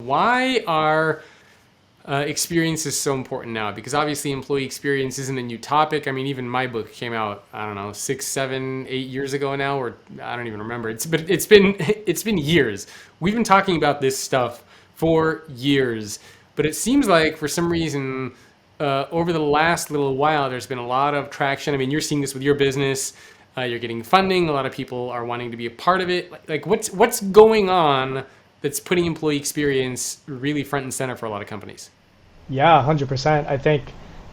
why are experience is so important now? Because obviously employee experience isn't a new topic. I mean, even my book came out, I don't know, 6, 7, 8 years ago now, or I don't even remember. It's been it's been years. We've been talking about this stuff for years, but it seems like for some reason over the last little while, there's been a lot of traction. I mean, you're seeing this with your business. You're getting funding. A lot of people are wanting to be a part of it. Like what's going on that's putting employee experience really front and center for a lot of companies? Yeah, 100%. I think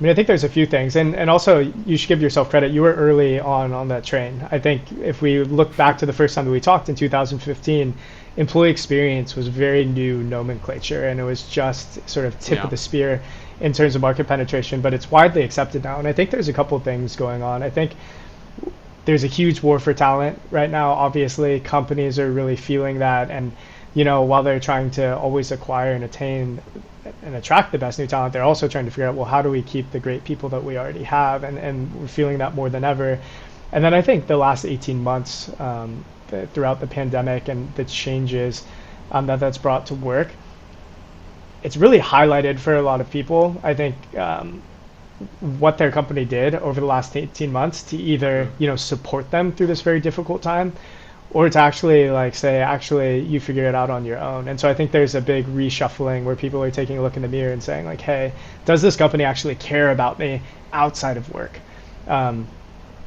there's a few things, and also you should give yourself credit. You were early on that train. I think if we look back to the first time that we talked in 2015, employee experience was very new nomenclature, and it was just sort of tip of Yeah. the spear in terms of market penetration, but it's widely accepted now. And I think there's a couple of things going on. I think there's a huge war for talent right now. Obviously, companies are really feeling that, and while they're trying to always acquire and attain and attract the best new talent, they're also trying to figure out, well, how do we keep the great people that we already have? And we're feeling that more than ever. And then I think the last 18 months, throughout the pandemic and the changes that's brought to work, it's really highlighted for a lot of people. I think what their company did over the last 18 months to either support them through this very difficult time, or to actually like say, actually you figure it out on your own. And so I think there's a big reshuffling where people are taking a look in the mirror and saying like, hey, does this company actually care about me outside of work? um,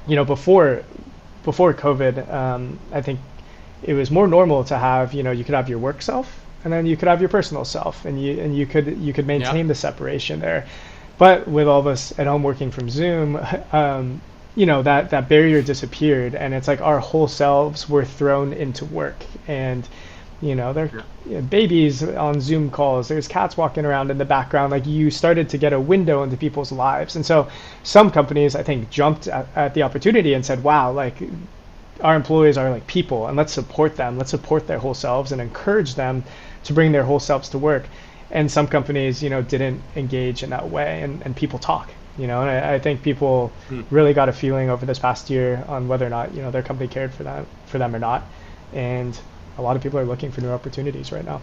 before COVID, I think it was more normal to have, you could have your work self and then you could have your personal self, and you could Yeah. maintain the separation there. But with all of us at home working from Zoom, that barrier disappeared, and it's like our whole selves were thrown into work. And there Yeah. babies on Zoom calls, there's cats walking around in the background. Like, you started to get a window into people's lives. And so some companies, I think, jumped at the opportunity and said, wow, like, our employees are like people, and let's support them, let's support their whole selves and encourage them to bring their whole selves to work. And some companies, didn't engage in that way, and people talk. And I think people Hmm. really got a feeling over this past year on whether or not their company cared for them or not. And a lot of people are looking for new opportunities right now.